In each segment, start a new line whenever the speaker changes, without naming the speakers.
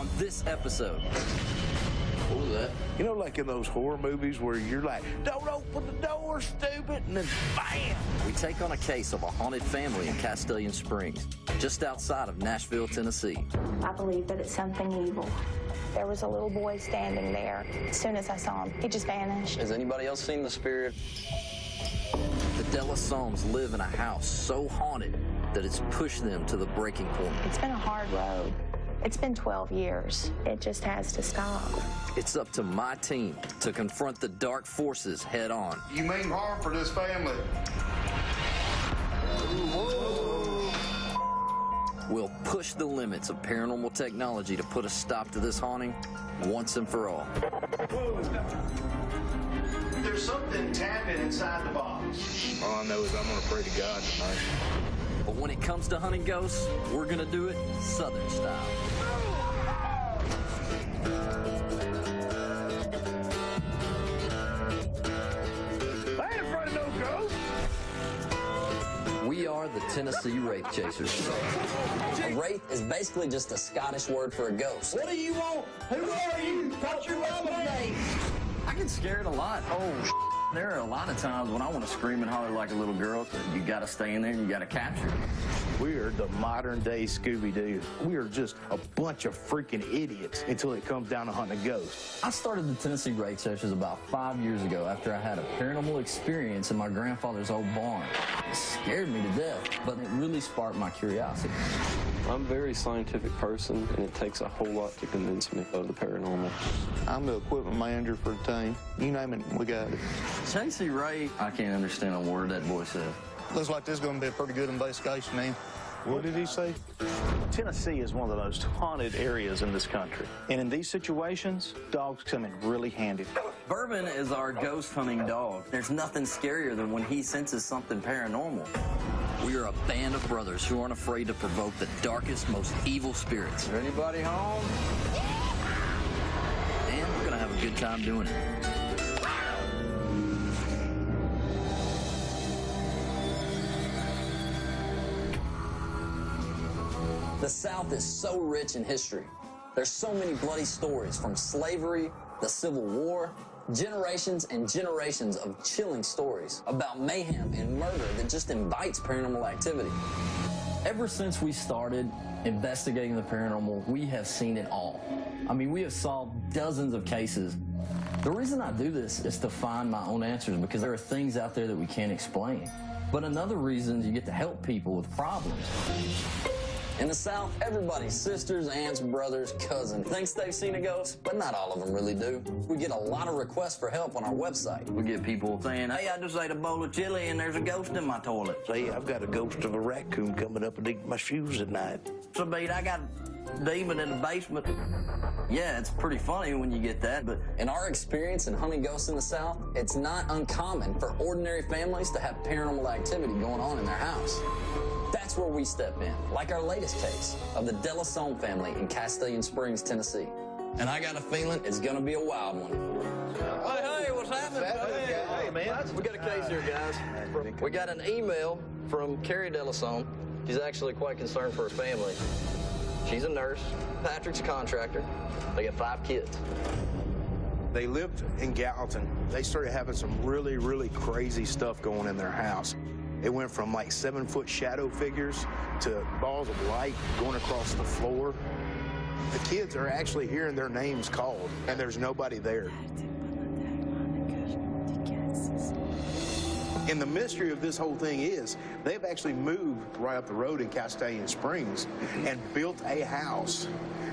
on this episode.
What was that?
You know, like in those horror movies where you're like, don't open the door, stupid, and then bam!
We take on a case of a haunted family in Castellian Springs, just outside of Nashville, Tennessee.
I believe that it's something evil. There was a little boy standing there. As soon as I saw him, he just vanished.
Has anybody else seen the spirit?
The Delasomes live in a house so haunted that it's pushed them to the breaking point.
It's been a hard road. It's been 12 years. It just has to stop.
It's up to my team to confront the dark forces head on.
You mean harm for this family.
We'll push the limits of paranormal technology to put a stop to this haunting once and for all.
There's something tapping inside the box.
All I know is I'm gonna pray to God tonight.
But when it comes to hunting ghosts, we're gonna do it Southern style.
I ain't afraid of no ghosts.
We are the Tennessee Wraith Chasers.
A wraith is basically just a Scottish word for a ghost.
What do you want? Who are you? What's your mama's name?
I get scared a lot. Oh, there are a lot of times when I want to scream and holler like a little girl. So you got to stay in there and you got to capture it.
We are the modern day Scooby-Doo. We are just a bunch of freaking idiots until it comes down to hunting a ghost.
I started the Tennessee Wraith Chasers about 5 years ago after I had a paranormal experience in my grandfather's old barn. It scared me to death, but it really sparked my curiosity.
I'm a very scientific person, and it takes a whole lot to convince me of the paranormal.
I'm the equipment manager for the team. You name it, we got it.
Tennessee Wraith, I can't understand a word that boy said.
Looks like this is going to be a pretty good investigation, man.
What did he say?
Tennessee is one of the most haunted areas in this country. And in these situations, dogs come in really handy.
Bourbon is our ghost hunting dog. There's nothing scarier than when he senses something paranormal. We are a band of brothers who aren't afraid to provoke the darkest, most evil spirits.
Is there anybody home?
And we're gonna have a good time doing it.
The South is so rich in history. There's so many bloody stories, from slavery, the Civil War, generations and generations of chilling stories about mayhem and murder that just invites paranormal activity.
Ever since we started investigating the paranormal, we have seen it all. I mean, we have solved dozens of cases. The reason I do this is to find my own answers, because there are things out there that we can't explain. But another reason is you get to help people with problems.
In the South, everybody's sisters, aunts, brothers, cousins thinks they've seen a ghost, but not all of them really do. We get a lot of requests for help on our website.
We get people saying, hey, I just ate a bowl of chili and there's a ghost in my toilet.
Say, I've got a ghost of a raccoon coming up and eating my shoes at night.
So, Beat, I got a demon in the basement. Yeah, it's pretty funny when you get that, but
In our experience in hunting ghosts in the South, it's not uncommon for ordinary families to have paranormal activity going on in their house. That's where we step in, like our latest case of the Delasome family in Castellian Springs, Tennessee. And I got a feeling it's gonna be a wild one.
hey, what's happening?
Hey, man, we got a case here, guys. We got an email from Carrie Delasome. She's actually quite concerned for her family. She's a nurse. Patrick's a contractor. They got 5 kids.
They lived in Gallatin. They started having some really, really crazy stuff going in their house. It went from like 7-foot shadow figures to balls of light going across the floor. The kids are actually hearing their names called, and there's nobody there. And the mystery of this whole thing is they've actually moved right up the road in Castellian Springs and built a house,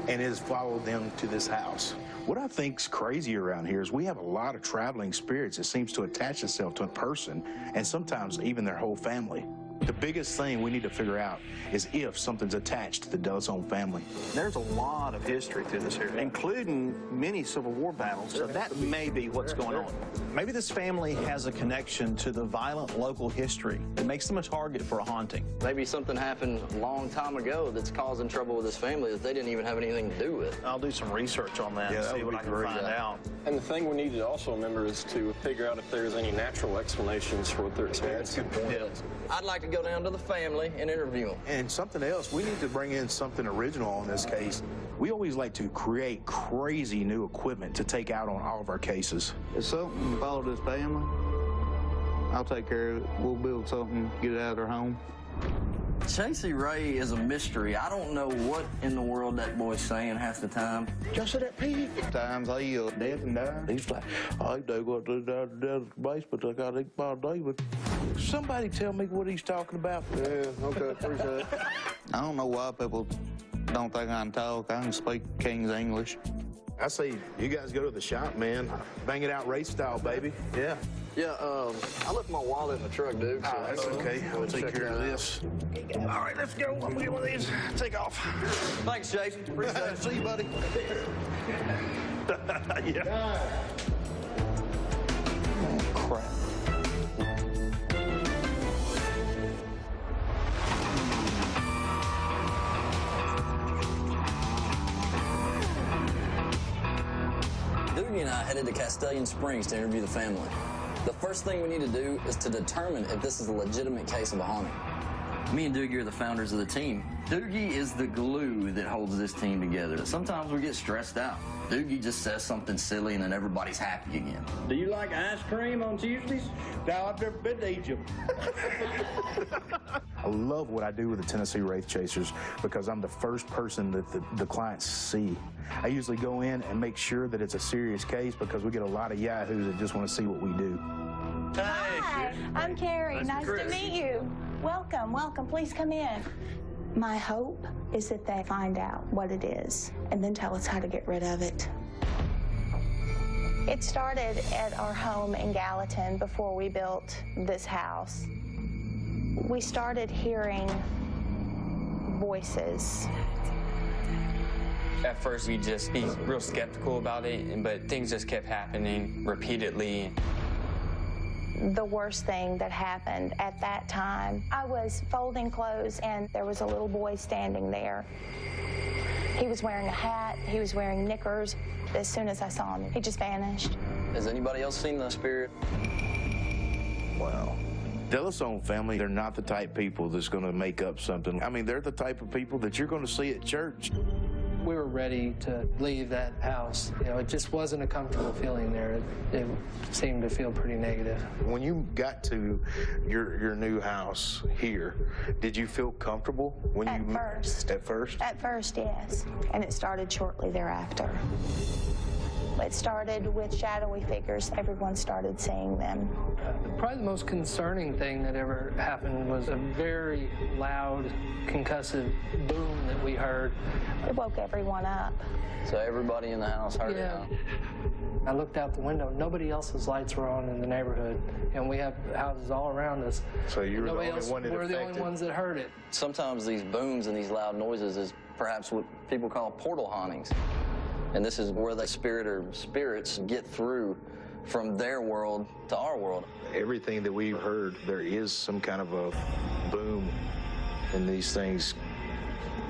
and it has followed them to this house. What I think's crazy around here is we have a lot of traveling spirits that seems to attach itself to a person, and sometimes even their whole family. The biggest thing we need to figure out is if something's attached to the Delasome family.
There's a lot of history through this area, including many Civil War battles, so that may be what's going on. Maybe this family has a connection to the violent local history that makes them a target for a haunting.
Maybe something happened a long time ago that's causing trouble with this family that they didn't even have anything to do with.
I'll do some research on that and see what I can find out.
And the thing we need to also remember is to figure out if there's any natural explanations for what they're experiencing.
I'd like to to go down to the family and interview them.
And something else, we need to bring in something original on this case. We always like to create crazy new equipment to take out on all of our cases.
If something followed this family, I'll take care of it. We'll build something, get it out of their home.
Chasey Ray is a mystery. I don't know what in the world that boy's saying half the time.
Just that pig.
Times he dead and died.
He's like, I do go down to the basement. I got to eat my David. Somebody tell me what he's talking about.
Yeah, okay, appreciate it. I don't know why people don't think I can talk. I can speak King's English.
I say you guys go to the shop, man. Bang it out race style, baby. Yeah.
Yeah, I left my wallet in the truck, dude.
Oh, that's okay. I'll take care of this. All right, let's go. I'm gonna get one of these. Take off.
Thanks, Jason. Appreciate it.
See you, buddy. Yeah.
Crap.
Doogie and I headed to Castellian Springs to interview the family. The first thing we need to do is to determine if this is a legitimate case of a haunting.
Me and Doogie are the founders of the team. Doogie is the glue that holds this team together. Sometimes we get stressed out. Doogie just says something silly and then everybody's happy again.
Do you like ice cream on Tuesdays?
No, I've never been to Egypt. I love what I do with the Tennessee Wraith Chasers because I'm the first person that the clients see. I usually go in and make sure that it's a serious case because we get a lot of yahoos that just want to see what we do.
Hi, I'm Carrie. Nice to meet you. Welcome, welcome. Please come in. My hope is that they find out what it is and then tell us how to get rid of it. It started at our home in Gallatin before we built this house. We started hearing voices.
At first, we'd just be real skeptical about it, but things just kept happening repeatedly.
The worst thing that happened at that time, I was folding clothes and there was a little boy standing there. He was wearing a hat, he was wearing knickers. As soon as I saw him, he just vanished.
Has anybody else seen the spirit?
Wow. Delisone family, they're not the type of people that's going to make up something. I mean, they're the type of people that you're going to see at church.
We were ready to leave that house. You know, it just wasn't a comfortable feeling there. It seemed to feel pretty negative.
When you got to your new house here, did you feel comfortable when
At first.
At first?
At first, yes. And it started shortly thereafter. It started with shadowy figures. Everyone started seeing them.
Probably the most concerning thing that ever happened was a very loud, concussive boom that we heard.
It woke everyone up.
So everybody in the house heard it, huh?
I looked out the window. Nobody else's lights were on in the neighborhood, and we have houses all around us.
So you were the only one that
We're the only ones that heard it.
Sometimes these booms and these loud noises is perhaps what people call portal hauntings. And this is where the spirit or spirits get through from their world to our world.
Everything that we've heard, there is some kind of a boom and these things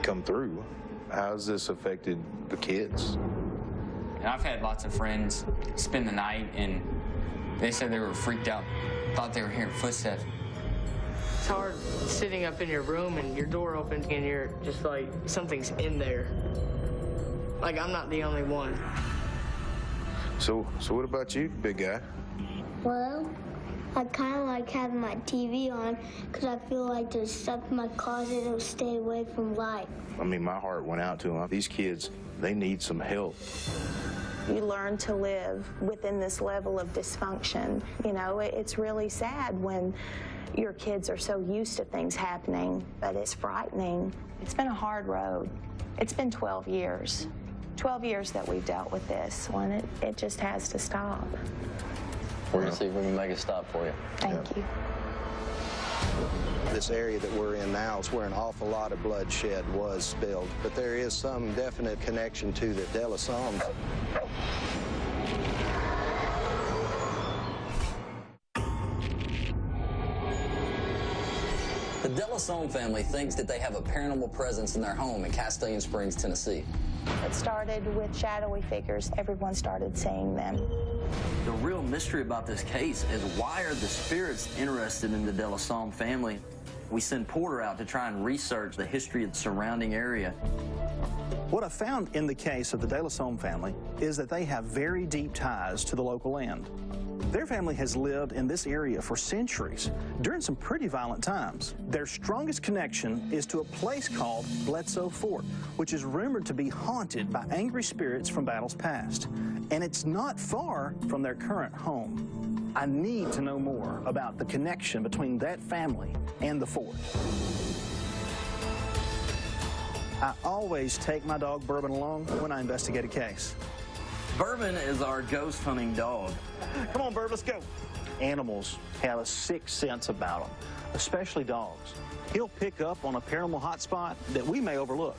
come through. How's this affected the kids?
And I've had lots of friends spend the night, and they said they were freaked out, thought they were hearing footsteps.
It's hard sitting up in your room and your door opens and you're just like, something's in there. Like, I'm not the only one.
So what about you, big guy?
Well, I kind of like having my TV on because I feel like there's stuff in my closet that will stay away from light.
I mean, my heart went out to them. These kids, they need some help.
You learn to live within this level of dysfunction. You know, it's really sad when your kids are so used to things happening, but it's frightening. It's been a hard road. It's been 12 years. 12 years that we've dealt with this one. It just has to stop.
We're going to see if we can make it stop for you.
Thank you.
This area that we're in now is where an awful lot of bloodshed was spilled, but there is some definite connection to the Delisones.
The Delisone family thinks that they have a paranormal presence in their home in Castellian Springs, Tennessee.
It started with shadowy figures. Everyone started seeing them.
The real mystery about this case is why are the spirits interested in the Delisone family? We send Porter out to try and research the history of the surrounding area.
What I found in the case of the De La Somme family is that they have very deep ties to the local land. Their family has lived in this area for centuries, during some pretty violent times. Their strongest connection is to a place called Bledsoe Fort, which is rumored to be haunted by angry spirits from battles past. And it's not far from their current home. I need to know more about the connection between that family and the fort. I always take my dog Bourbon along when I investigate a case.
Bourbon is our ghost hunting dog.
Come on, Bourbon, let's go. Animals have a sixth sense about them, especially dogs. He'll pick up on a paranormal hotspot that we may overlook.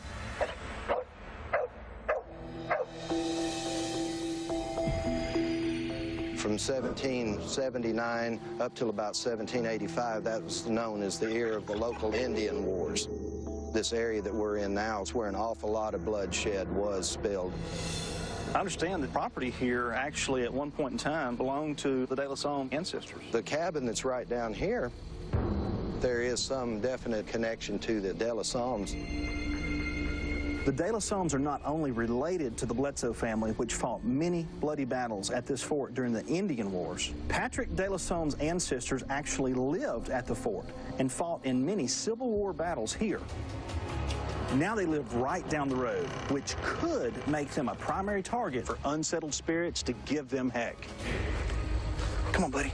From 1779 up till about 1785, that was known as the era of the local Indian Wars. This area that we're in now is where an awful lot of bloodshed was spilled.
I understand the property here actually at one point in time belonged to the De La Somme ancestors.
The cabin that's right down here, there is some definite connection to the De La Sommes.
The De La Sommes are not only related to the Bledsoe family, which fought many bloody battles at this fort during the Indian Wars. Patrick De La Somme's ancestors actually lived at the fort and fought in many Civil War battles here. Now they live right down the road, which could make them a primary target for unsettled spirits to give them heck. Come on, buddy.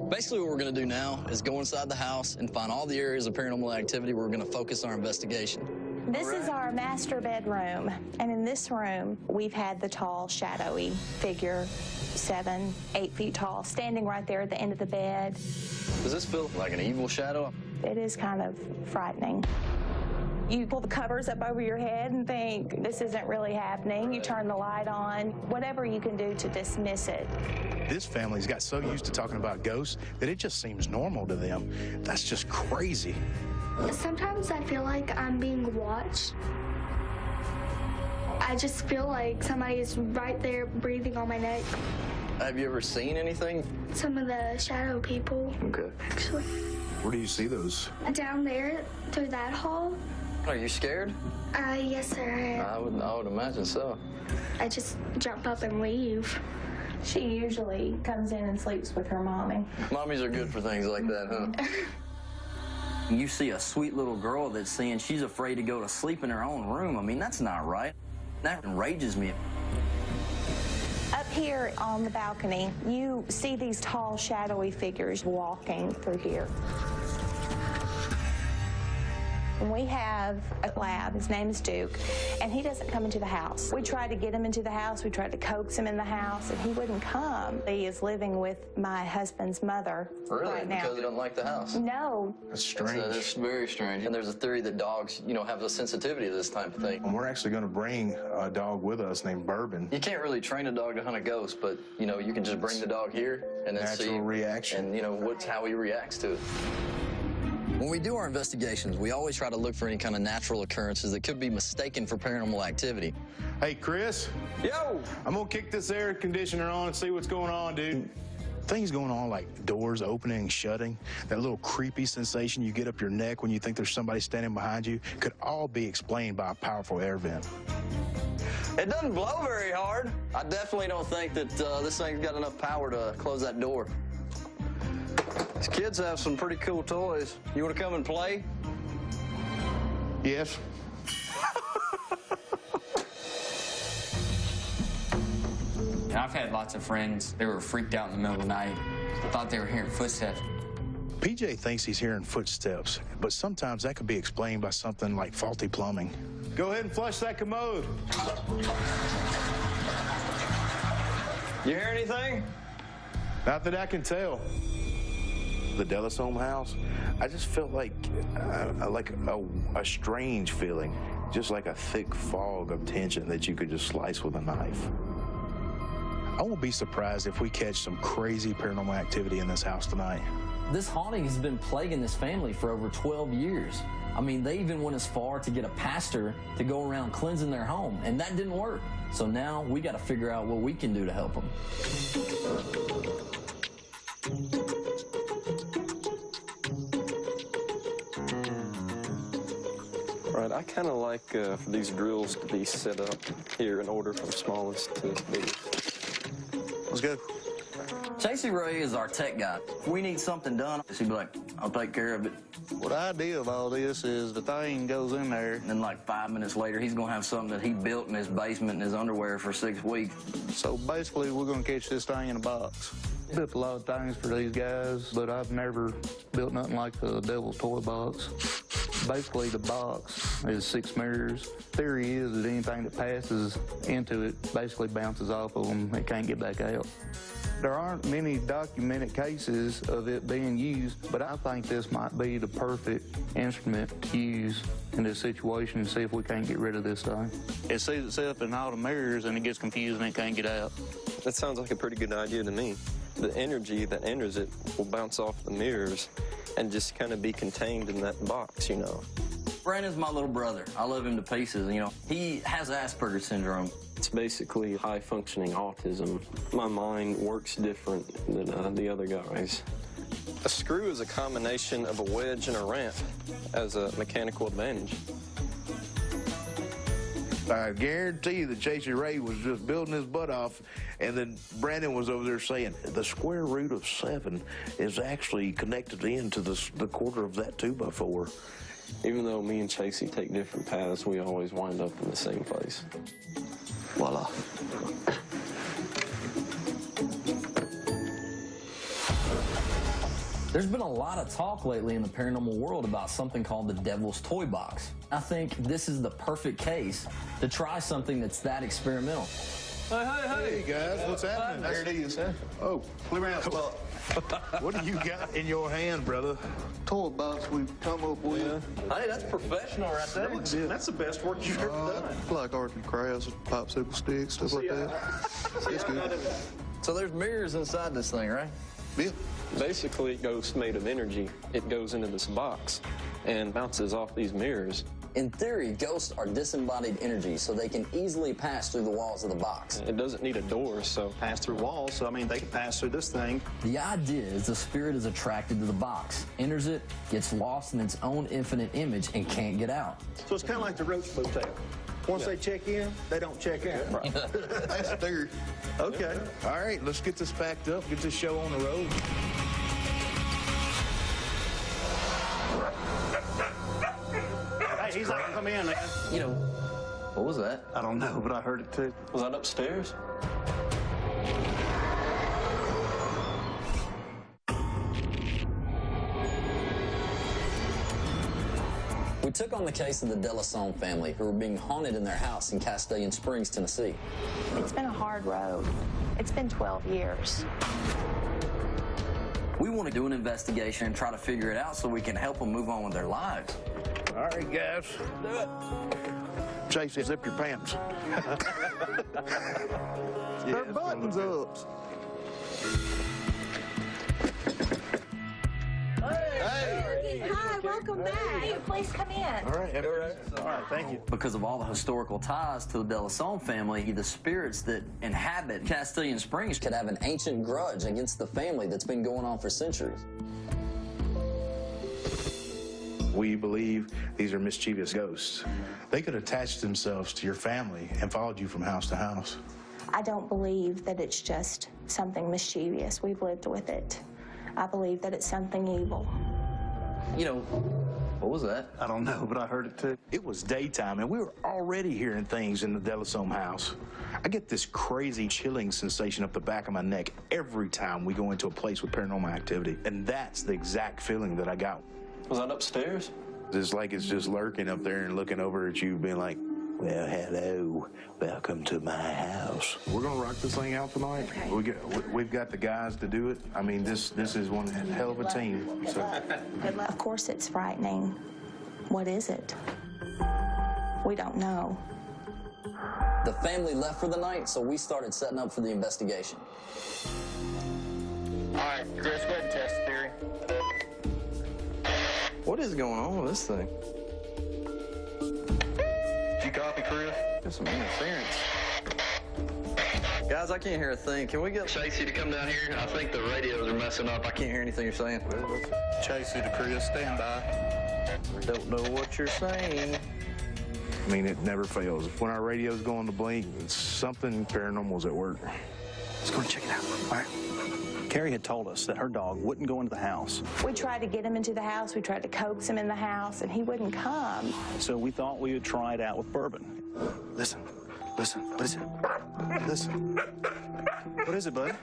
Basically, what we're going to do now is go inside the house and find all the areas of paranormal activity where we're going to focus our investigation.
This is our master bedroom, and in this room, we've had the tall, shadowy figure, 7, 8 feet tall, standing right there at the end of the bed.
Does this feel like an evil shadow?
It is kind of frightening. You pull the covers up over your head and think, this isn't really happening. You turn the light on, whatever you can do to dismiss it.
This family's got so used to talking about ghosts that it just seems normal to them. That's just crazy.
Sometimes I feel like I'm being watched. I just feel like somebody is right there breathing on my neck.
Have you ever seen anything?
Some of the shadow people.
Okay.
Actually.
Where do you see those?
Down there, through that hall.
Are you scared?
Yes, sir.
I would imagine so.
I just jump up and leave.
She usually comes in and sleeps with her mommy.
Mommies are good for things like that, huh?
You see a sweet little girl that's saying she's afraid to go to sleep in her own room. I mean, that's not right. That enrages me.
Up here on the balcony, you see these tall, shadowy figures walking through here. And we have a lab, his name is Duke, and he doesn't come into the house. We tried to get him into the house, we tried to coax him in the house, and he wouldn't come. He is living with my husband's mother right now.
Because he doesn't like the house?
No.
That's strange.
That's very strange. And there's a theory that dogs, have a sensitivity to this type of thing.
And we're actually going to bring a dog with us named Bourbon.
You can't really train a dog to hunt a ghost, but, you can just bring the dog here and then see.
Natural reaction.
And, how he reacts to it. When we do our investigations, we always try to look for any kind of natural occurrences that could be mistaken for paranormal activity.
Hey, Chris.
Yo!
I'm going to kick this air conditioner on and see what's going on, dude. Things going on like doors opening and shutting, that little creepy sensation you get up your neck when you think there's somebody standing behind you, could all be explained by a powerful air vent.
It doesn't blow very hard. I definitely don't think that this thing's got enough power to close that door. These kids have some pretty cool toys. You want to come and play?
Yes.
I've had lots of friends. They were freaked out in the middle of the night. Thought they were hearing footsteps.
PJ thinks he's hearing footsteps, but sometimes that could be explained by something like faulty plumbing. Go ahead and flush that commode.
You hear anything?
Not that I can tell. The De La Somme house, I just felt like a strange feeling, just like a thick fog of tension that you could just slice with a knife. I won't be surprised if we catch some crazy paranormal activity in this house tonight.
This haunting has been plaguing this family for over 12 years. I mean, they even went as far to get a pastor to go around cleansing their home, and that didn't work. So now we got to figure out what we can do to help them.
Right, I kind of like for these drills to be set up here in order from smallest to biggest.
Let's go.
Chasey Ray is our tech guy. If we need something done, he'd be like, I'll take care of it.
Well, the idea of all this is the thing goes in there.
And then like 5 minutes later, he's gonna have something that he built in his basement in his underwear for 6 weeks.
So basically, we're gonna catch this thing in a box. Built a lot of things for these guys, but I've never built nothing like the Devil's Toy Box. Basically, the box is 6 mirrors. Theory is that anything that passes into it basically bounces off of them. It can't get back out. There aren't many documented cases of it being used, but I think this might be the perfect instrument to use in this situation and see if we can't get rid of this thing. It sees itself in all the mirrors and it gets confused and it can't get out.
That sounds like a pretty good idea to me. The energy that enters it will bounce off the mirrors and just kind of be contained in that box, you know.
Brandon's my little brother. I love him to pieces, you know. He has Asperger's syndrome.
It's basically high-functioning autism. My mind works different than the other guys. A screw is a combination of a wedge and a ramp as a mechanical advantage.
I guarantee you that Chasey Ray was just building his butt off, and then Brandon was over there saying, the square root of 7 is actually connected into the quarter of that 2x4.
Even though me and Chasey take different paths, we always wind up in the same place.
Voila.
There's been a lot of talk lately in the paranormal world about something called the Devil's Toy Box. I think this is the perfect case to try something that's that experimental.
Hey, guys, what's happening?
There it is, huh?
Oh, clear out. Well, what do you got in your hand, brother?
Toy box we've come up with.
Hey, that's professional right there.
That's the best work you've ever done.
Like arts and crafts, popsicle sticks, stuff like that. It's good.
So there's mirrors inside this thing, right?
Yeah.
Basically, it goes made of energy. It goes into this box and bounces off these mirrors.
In theory, ghosts are disembodied energy, so they can easily pass through the walls of the box.
It doesn't need a door, so
Pass through walls, so I mean, they can pass through this thing.
The idea is the spirit is attracted to the box, enters it, gets lost in its own infinite image, and can't get out.
So it's kind of like the Roach Motel. Once they check in, they don't check out.
Right.
That's third.
Okay.
All right, let's get this packed up, get this show on the road.
Hey, he's like, come in, man.
You know, what was that?
I don't know, but I heard it too.
was that upstairs?
We took on the case of the Delasone family, who were being haunted in their house in Castellan Springs, Tennessee.
It's been a hard road. It's been 12 years.
We want to do an investigation and try to figure it out so we can help them move on with their lives.
All right, guys. Do it. Chasey, zip your pants.
Their buttons up.
Hi, welcome back. Please come in.
All right,
All right, thank you.
Because of all the historical ties to the Delasone family, the spirits that inhabit Castellan Springs
Could have an ancient grudge against the family that's been going on for centuries.
We believe these are mischievous ghosts. They could attach themselves to your family and followed you from house to house.
I don't believe that it's just something mischievous. We've lived with it. I believe that it's something evil.
You know, what was that?
I don't know, but I heard it too.
It was daytime, and we were already hearing things in the Delasone house. I get this crazy chilling sensation up the back of my neck every time we go into a place with paranormal activity, and that's the exact feeling that I got.
Was that upstairs?
It's like it's just lurking up there and looking over at you, being like, well, hello, welcome to my house. We're gonna rock this thing out tonight.
Okay.
We've got the guys to do it. I mean, this is one hell of a team. So.
Good luck. Of course it's frightening. What is it? We don't know.
The family left for the night, so we started setting up for the investigation.
All right, Chris, go ahead and test the theory.
What is going on with this thing?
Did you copy, Chris?
There's some interference. Guys, I can't hear a thing. Can we get Chasey to come down here? I think the radios are messing up. I can't hear anything you're saying.
Chasey to Chris, stand by.
Don't know what you're saying.
I mean, it never fails. When our radios go on the blink, it's something paranormal's at work.
Let's go check it out. All right. Carrie had told us that her dog wouldn't go into the house.
We tried to get him into the house. We tried to coax him in the house, and he wouldn't come.
So we thought we would try it out with Bourbon.
Listen, listen, what is it? Listen.
What is it, bud?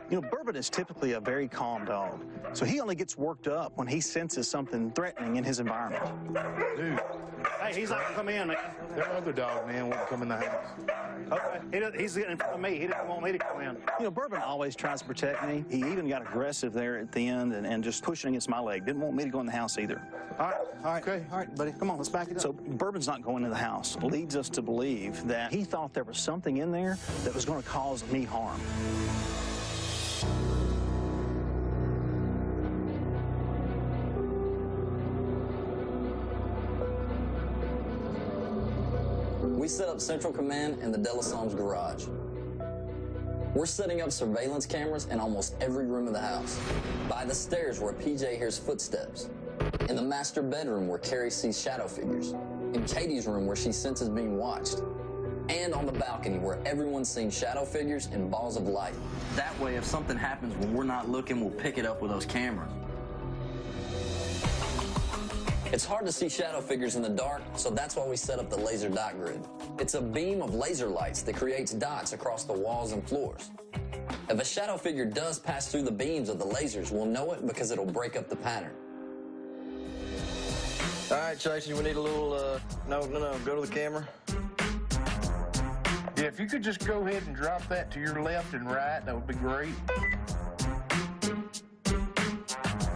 You know, Bourbon is typically a very calm dog, so he only gets worked up when he senses something threatening in his environment.
Dude.
Hey, he's not gonna come in, man.
Their other dog, man, won't come in the house.
Okay, he's getting in front of me. He didn't want me to come in. You know, Bourbon always tries to protect me. He even got aggressive there at the end and just pushing against my leg. Didn't want me to go in the house either. All right, okay, all right, buddy. Come on, let's back it up. So Bourbon's not going in the house. Leads us to believe that he thought there was something in there that was going to cause me harm.
We set up Central Command in the De La Somb's garage. We're setting up surveillance cameras in almost every room of the house. By the stairs where PJ hears footsteps. In the master bedroom where Carrie sees shadow figures. In Katie's room where she senses being watched. And on the balcony where everyone's seen shadow figures and balls of light.
That way, if something happens when we're not looking, we'll pick it up with those cameras.
It's hard to see shadow figures in the dark, so that's why we set up the laser dot grid. It's a beam of laser lights that creates dots across the walls and floors. If a shadow figure does pass through the beams of the lasers, we'll know it because it'll break up the pattern.
All right, Chasey, we need a little, no, go to the camera.
Yeah, if you could just go ahead and drop that to your left and right, that would be great.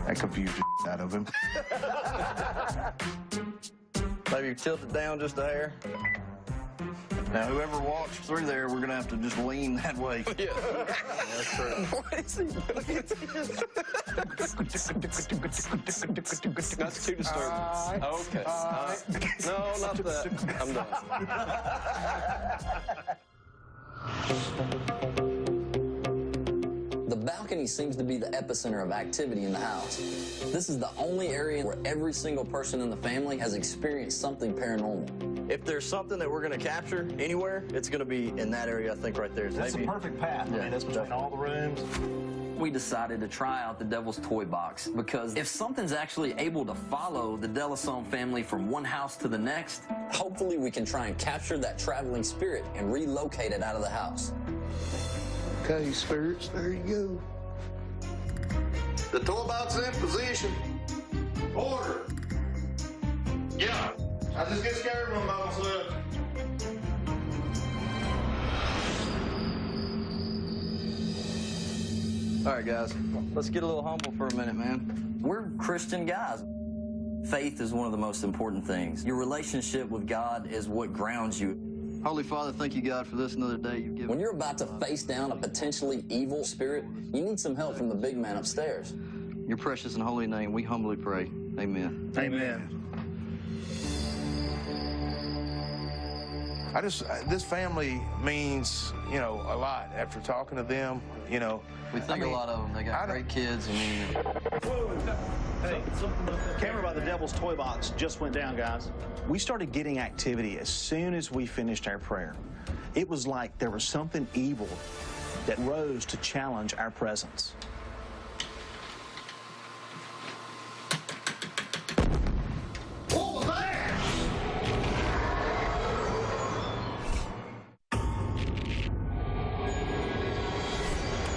That confused the out of him.
Maybe tilt it down just a hair. Now, whoever walks through there, we're going to have to just lean that way. Yeah. That's true. What is he doing? That's too disturbing. Okay. No, not that. I'm done.
The balcony seems to be the epicenter of activity in the house. This is the only area where every single person in the family has experienced something paranormal.
If there's something that we're going to capture anywhere, it's going to be in that area, I think, right there.
That's a perfect path.
Yeah,
I mean, that's between all the rooms.
We decided to try out the Devil's Toy Box because if something's actually able to follow the De La Sombe family from one house to the next,
hopefully we can try and capture that traveling spirit and relocate it out of the house.
Okay, spirits, there you go.
The toy box in position. Order. Yeah. I just get scared when I'm by myself.
All right, guys, let's get a little humble for a minute, man.
We're Christian guys. Faith is one of the most important things. Your relationship with God is what grounds you.
Holy Father, thank you, God, for this another day you've given.
When you're about to face down a potentially evil spirit, you need some help from the big man upstairs.
In your precious and holy name, we humbly pray. Amen.
Amen.
This family means, you know, a lot. After talking to them, you know.
We think a lot of them. They got great kids. I mean,
Hey, camera by the Devil's Toy Box just went down, guys. We started getting activity as soon as we finished our prayer. It was like there was something evil that rose to challenge our presence.
What was that?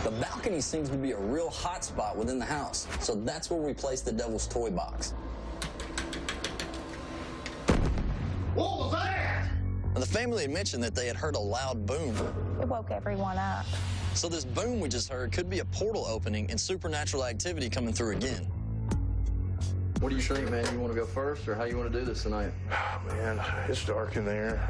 The balcony seems to be a real hot spot within the house, so that's where we placed the Devil's Toy Box.
What was that?
The family had mentioned that they had heard a loud boom.
It woke everyone up.
So this boom we just heard could be a portal opening and supernatural activity coming through again.
What do you think, man? You want to go first, or how you want to do this tonight?
Oh, man, it's dark in there.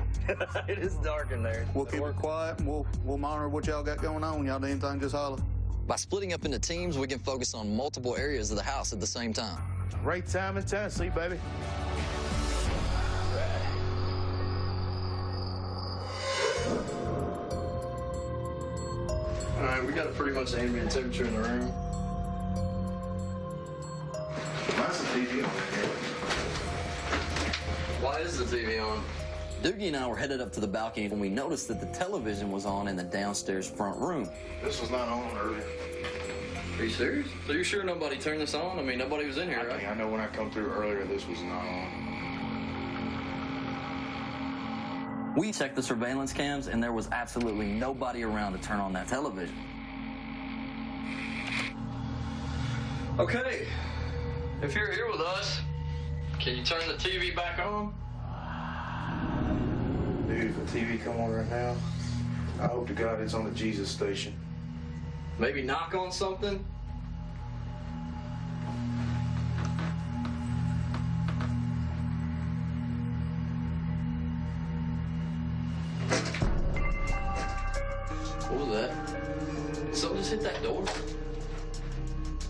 It is dark in there.
We'll keep it quiet, and we'll monitor what y'all got going on. Y'all do anything, just holler.
By splitting up into teams, we can focus on multiple areas of the house at the same time.
Right time in Tennessee, baby.
All right, we got a pretty much ambient temperature in the room.
Why's the TV on here?
Why is the TV on?
Doogie and I were headed up to the balcony when we noticed that the television was on in the downstairs front room.
This was not on earlier.
Are you serious? So you're sure nobody turned this on? I mean, nobody was in here, right?
I know when I come through earlier, this was not on.
We checked the surveillance cams, and there was absolutely nobody around to turn on that television.
Okay, if you're here with us, can you turn the TV back on?
Dude, if the TV come on right now, I hope to God it's on the Jesus station.
Maybe knock on something? What was that? Something just hit that door?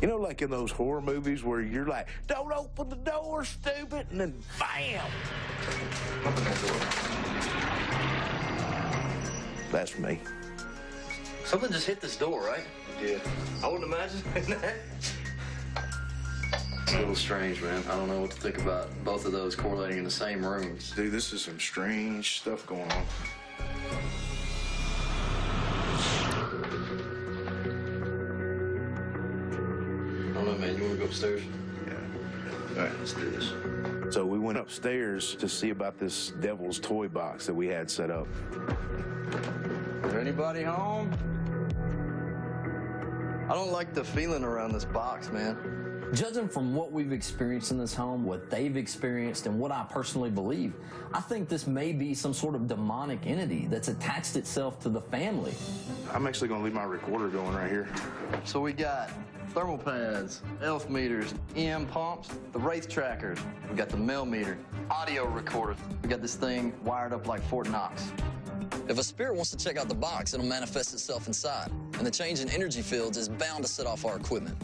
You know, like in those horror movies where you're like, don't open the door, stupid, and then bam! Open that door. That's me.
Something just hit this door, right?
Yeah.
I wouldn't imagine that. It's a little strange, man. I don't know what to think about both of those correlating in the same rooms.
Dude, this is some strange stuff going on.
I don't know, man. You want to go upstairs?
Yeah. All right, let's do this. So we went upstairs to see about this devil's toy box that we had set up.
Is there anybody home? I don't like the feeling around this box, man.
Judging from what we've experienced in this home, what they've experienced, and what I personally believe, I think this may be some sort of demonic entity that's attached itself to the family.
I'm actually going to leave my recorder going right here.
So we got thermal pads, ELF meters, EM pumps, the Wraith trackers. We got the mail meter, audio recorder. We got this thing wired up like Fort Knox.
If a spirit wants to check out the box, it'll manifest itself inside, and the change in energy fields is bound to set off our equipment.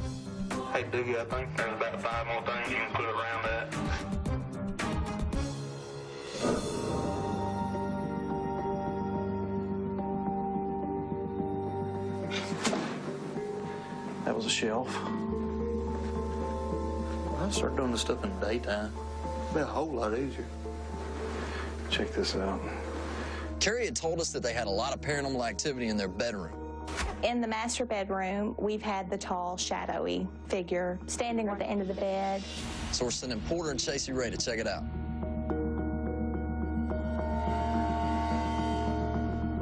Hey, Doogie, I think there's about 5 more things you can put around that.
That was a shelf.
I'll start doing this stuff in the daytime. It'll be a whole lot easier.
Check this out.
Carrie had told us that they had a lot of paranormal activity in their bedroom.
In the master bedroom, we've had the tall, shadowy figure standing at the end of the bed.
So we're sending Porter and Chasey Ray to check it out.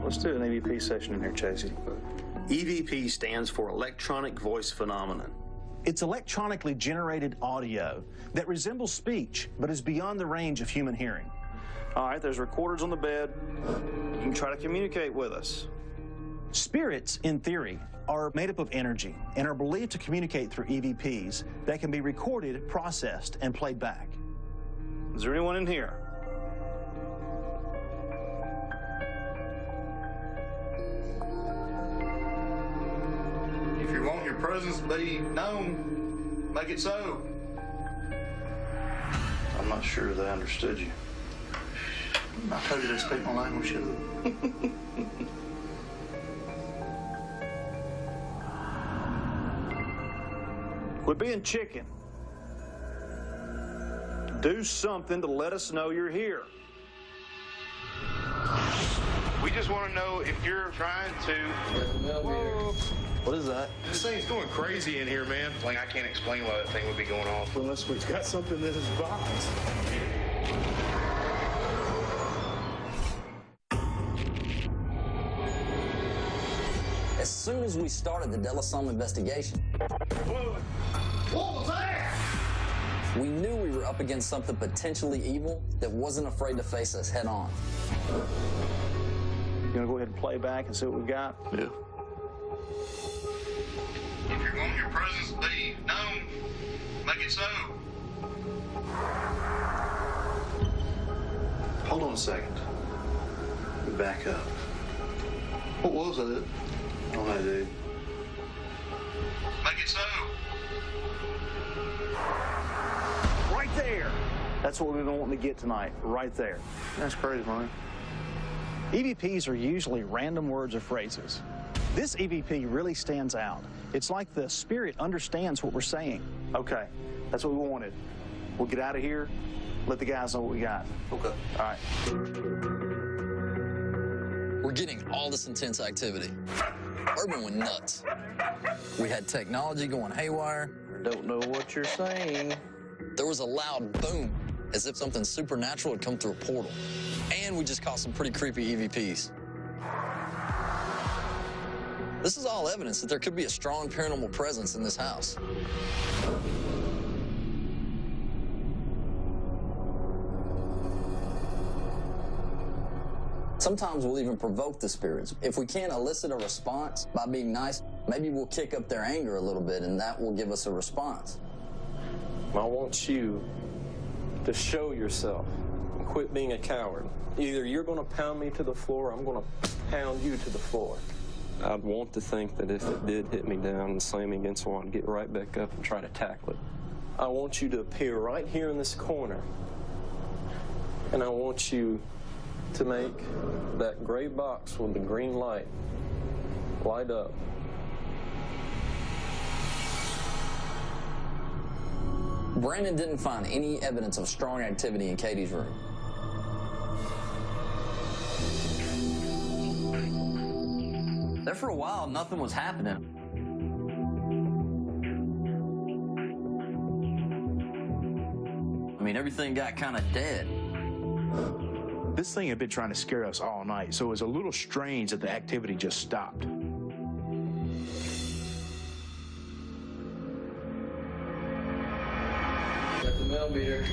Let's do an EVP session in here, Chasey.
EVP stands for Electronic Voice Phenomenon.
It's electronically generated audio that resembles speech, but is beyond the range of human hearing. All right, there's recorders on the bed. You can try to communicate with us. Spirits, in theory, are made up of energy and are believed to communicate through EVPs that can be recorded, processed, and played back. Is there anyone in here?
If you want your presence to be known, make it so.
I'm not sure they understood you. I told you they speak my language.
Quit being chicken. Do something to let us know you're here.
We just want to know if you're trying to...
Whoa. What is that?
This thing's going crazy in here, man. Like, I can't explain why that thing would be going off. Unless we've got something in this box.
As soon as we started the Delasome investigation,
What was that?
we knew we were up against something potentially evil that wasn't afraid to face us head on.
You gonna go ahead and play back and see what we've got?
Yeah.
If you want your presence to be known, make it so.
Hold on a second. Back up.
What was that?
I don't know, dude.
Make it so.
Right there. That's what we've been wanting to get tonight, right there.
That's crazy, man.
EVPs are usually random words or phrases. This EVP really stands out. It's like the spirit understands what we're saying. Okay, that's what we wanted. We'll get out of here, let the guys know what we got.
Okay.
All right.
We're getting all this intense activity. Urban went nuts. We had technology going haywire.
I don't know what you're saying.
There was a loud boom, as if something supernatural had come through a portal. And we just caught some pretty creepy EVPs. This is all evidence that there could be a strong paranormal presence in this house. Sometimes we'll even provoke the spirits. If we can't elicit a response by being nice, maybe we'll kick up their anger a little bit, and that will give us a response.
I want you to show yourself and quit being a coward. Either you're going to pound me to the floor, or I'm going to pound you to the floor. I'd want to think that if it did hit me down and slam me against the wall, I'd get right back up and try to tackle it. I want you to appear right here in this corner, and I want you to make that gray box with the green light light up.
Brandon didn't find any evidence of strong activity in Katie's room.
There for a while, nothing was happening. I mean, everything got kind of dead.
This thing had been trying to scare us all night, so it was a little strange that the activity just stopped.
Got the millimeter.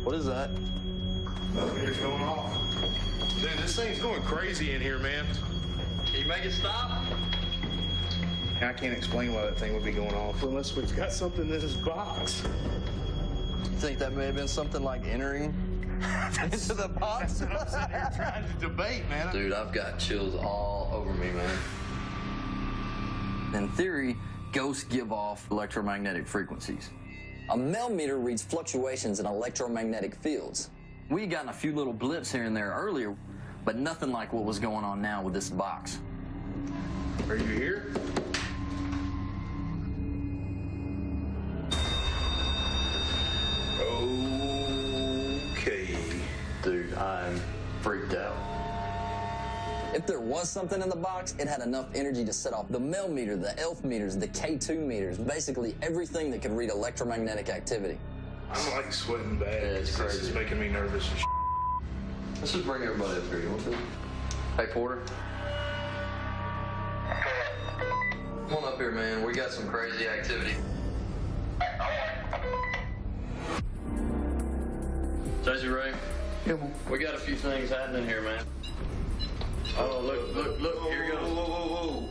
What is that?
Millimeter's going off. Dude, this thing's going crazy in here, man.
Can you make it stop?
I can't explain why that thing would be going off unless we've got something in this box.
You think that may have been something like entering into the box?
That's what I'm sitting here trying to debate, man.
Dude, I've got chills all over me, man. In theory, ghosts give off electromagnetic frequencies.
A millimeter reads fluctuations in electromagnetic fields.
We had gotten a few little blips here and there earlier, but nothing like what was going on now with this box.
Are you here? Okay.
Dude, I'm freaked out.
If there was something in the box, it had enough energy to set off the millimeter, the ELF meters, the K2 meters, basically everything that could read electromagnetic activity.
I'm like sweating bad.
Yeah, it's crazy.
This is making me nervous and
Let's just bring everybody up here. You want to? Hey, Porter. Come on up here, man. We got some crazy activity. Jesse Ray.
Yeah.
We got a few things happening here, man. Oh, look, here goes.
Whoa.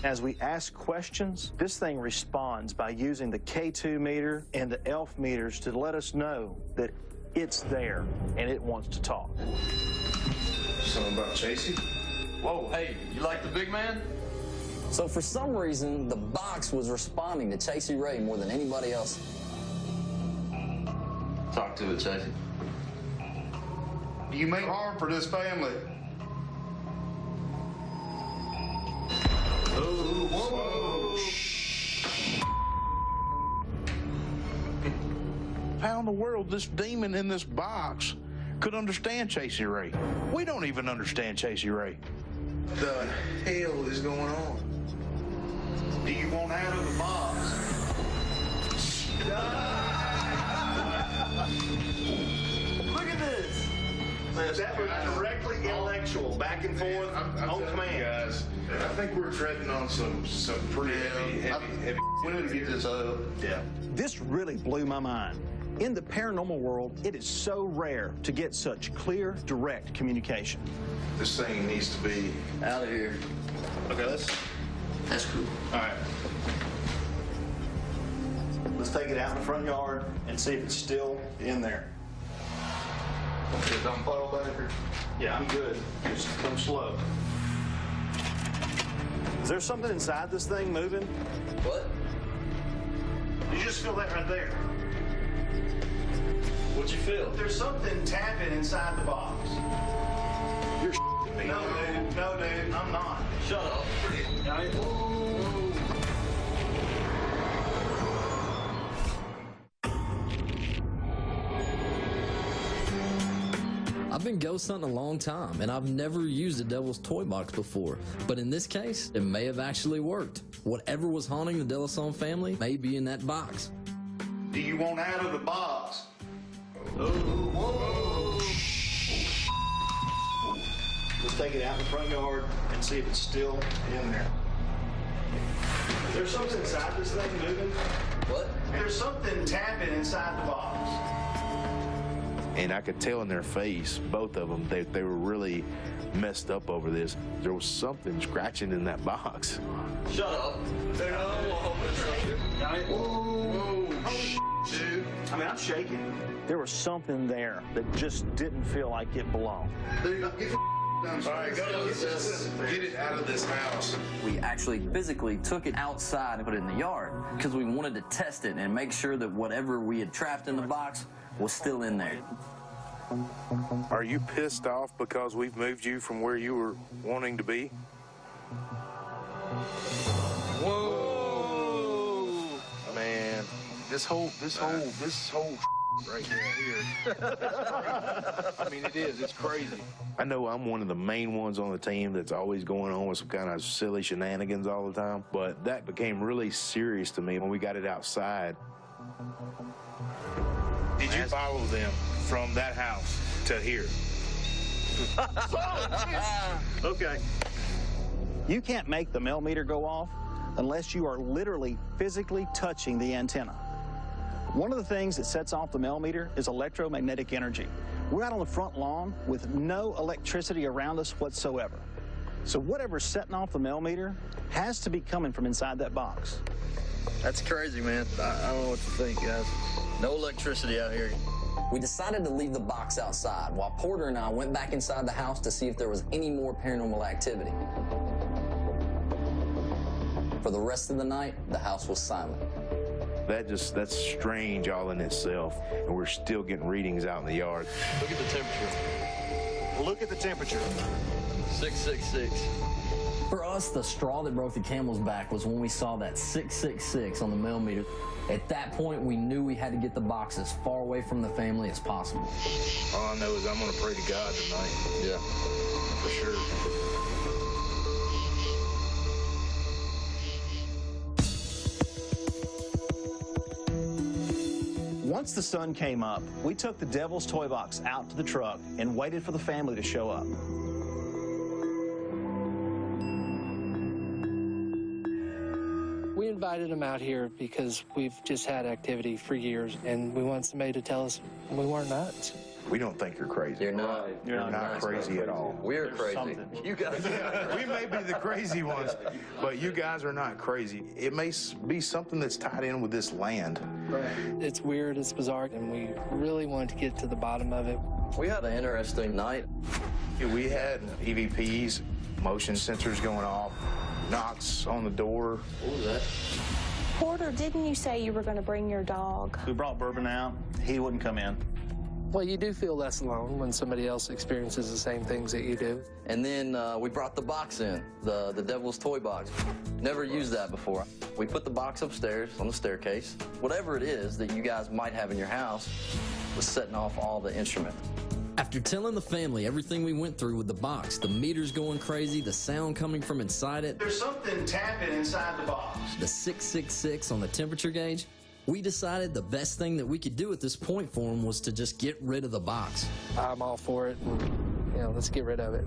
As we ask questions, this thing responds by using the K2 meter and the ELF meters to let us know that it's there and it wants to talk.
Something about Chasey?
Whoa, hey, you like the big man?
So for some reason, the box was responding to Chasey Ray more than anybody else.
Talk to it, Chasey.
You make harm for this family. Whoa.
How in the world this demon in this box could understand Chasey Ray? We don't even understand Chasey Ray.
The hell is going on? Do you want out of the box?
Look at this. That was directly intellectual, back and forth, on command.
Guys, I think we're treading on some pretty heavy.
We need to get this out.
Yeah. This really blew my mind. In the paranormal world, it is so rare to get such clear, direct communication.
This thing needs to be
Out of here.
Okay,
That's cool.
all right.
Let's take it out in the front yard and see if it's still in there.
Don't puddle back.
Yeah, I'm good. Just come slow. Is there something inside this thing moving?
What?
You just feel that right there.
What'd you feel?
There's something tapping inside the box.
You're me.
No, dude, I'm not.
Shut up.
I've been ghost hunting a long time, and I've never used a Devil's Toy Box before. But in this case, it may have actually worked. Whatever was haunting the De La Somme family may be in that box.
Do you want out of the box? Oh,
whoa. Let's take it out in the front yard and see if it's still in there. Is there something inside this thing moving?
What?
There's something tapping inside the box.
And I could tell in their face, both of them, they were really messed up over this. There was something scratching in that box.
Shut up.
Whoa, dude. I mean, I'm shaking. There was something there that just didn't feel like it belonged.
Dude, get the all right, go get it out of this house.
We actually physically took it outside and put it in the yard because we wanted to test it and make sure that whatever we had trapped in the box was still in there.
Are you pissed off because we've moved you from where you were wanting to be?
Whoa!
Man, this whole right here. I mean, it is. It's crazy. I know I'm one of the main ones on the team that's always going on with some kind of silly shenanigans all the time, but that became really serious to me when we got it outside. Did you follow them from that house to here?
Okay. You can't make the millimeter go off unless you are literally physically touching the antenna. One of the things that sets off the millimeter is electromagnetic energy. We're out on the front lawn with no electricity around us whatsoever. So whatever's setting off the millimeter has to be coming from inside that box.
That's crazy, man. I don't know what to think, guys. No electricity out here.
We decided to leave the box outside while Porter and I went back inside the house to see if there was any more paranormal activity. For the rest of the night, the house was silent.
That's strange all in itself, and we're still getting readings out in the yard.
Look at the temperature.
Look at the temperature.
666.
For us, the straw that broke the camel's back was when we saw that 666 on the millimeter. At that point, we knew we had to get the box as far away from the family as possible.
All I know is I'm going to pray to God tonight.
Yeah,
for sure.
Once the sun came up, we took the Devil's Toy Box out to the truck and waited for the family to show up.
We invited them out here because we've just had activity for years, and we want somebody to tell us we weren't nuts.
We don't think you're crazy.
You're not.
You're not crazy at all.
We're crazy.
Something.
You guys.
We may be the crazy ones, but you guys are not crazy. It may be something that's tied in with this land.
Right. It's weird, it's bizarre, and we really wanted to get to the bottom of it.
We had an interesting night.
We had EVPs, motion sensors going off, knocks on the door.
What was that?
Porter, didn't you say you were going to bring your dog?
We brought Bourbon out. He wouldn't come in.
Well, you do feel less alone when somebody else experiences the same things that you do.
And then we brought the box in, the Devil's Toy Box. Never used that before. We put the box upstairs on the staircase. Whatever it is that you guys might have in your house was setting off all the instruments. After telling the family everything we went through with the box, the meters going crazy, the sound coming from inside it,
There's something tapping inside the box.
the 666 on the temperature gauge, we decided the best thing that we could do at this point for them was to just get rid of the box.
I'm all for it, and, let's get rid of it.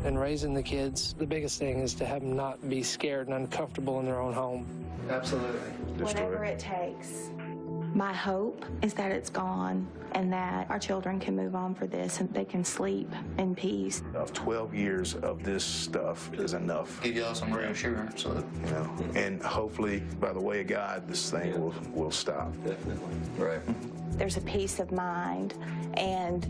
And raising the kids, the biggest thing is to have them not be scared and uncomfortable in their own home. Absolutely.
Whatever it takes. My hope is that it's gone and that our children can move on for this and they can sleep in peace.
12 years of this stuff is enough.
Give y'all some reassurance. So.
You know, and hopefully, by the way of God, this thing will stop.
Definitely. Right.
There's a peace of mind, and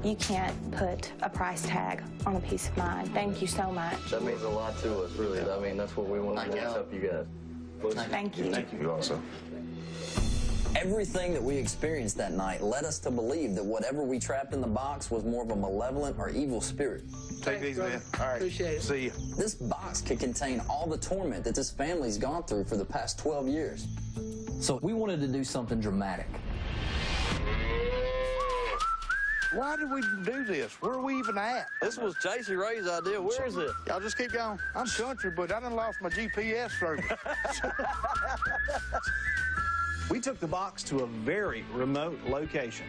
you can't put a price tag on a peace of mind. Thank you so much.
That means a lot to us, really. I mean, that's what we want to help you guys.
Thank you.
Thank you also.
Everything that we experienced that night led us to believe that whatever we trapped in the box was more of a malevolent or evil spirit.
Take it easy, man. All right.
Appreciate it.
See you.
This box could contain all the torment that this family's gone through for the past 12 years.
So we wanted to do something dramatic.
Why did we do this? Where are we even at?
This was J.C. Ray's idea. Where is it?
Y'all just keep going. I'm country, but I done lost my GPS service.
We took the box to a very remote location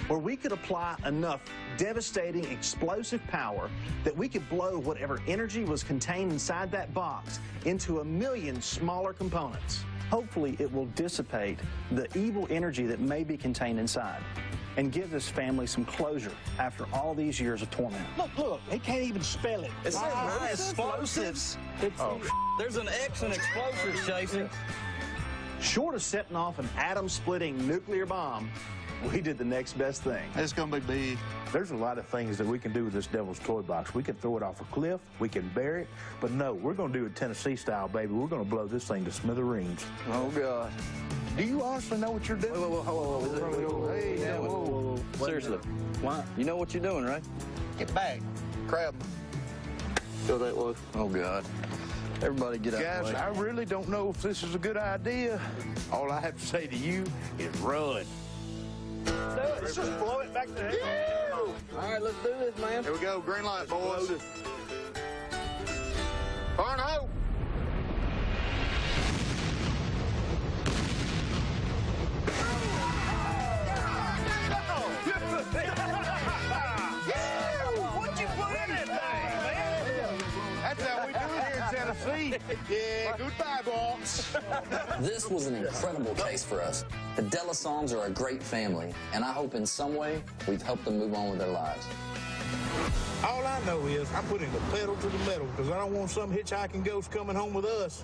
where we could apply enough devastating explosive power that we could blow whatever energy was contained inside that box into 1 million smaller components. Hopefully, it will dissipate the evil energy that may be contained inside and give this family some closure after all these years of torment.
Look, he can't even spell it.
It says explosives. There's an X in explosives, Jason.
Short of setting off an atom-splitting nuclear bomb, we did the next best thing.
It's going to be big.
There's a lot of things that we can do with this devil's toy box. We can throw it off a cliff, we can bury it, but no, we're going to do it Tennessee style, baby. We're going to blow this thing to smithereens.
Oh, God. Do you honestly know what you're doing?
Whoa. Seriously. Why? You know what you're doing, right?
Get back. Crab.
Go that way.
Oh, God. Everybody get out of the
Guys,
way.
I really don't know if this is a good idea. All I have to say to you is run.
Let's just blow it back there.
All right, let's do this, man.
Here we go. Green light, boys. Fire and hope.
What'd you put in it, man? That's how we do it here in Tennessee. Yeah, goodbye, boss.
This was an incredible case for us. The Delasons are a great family, and I hope in some way we've helped them move on with their lives.
All I know is I'm putting the pedal to the metal because I don't want some hitchhiking ghost coming home with us.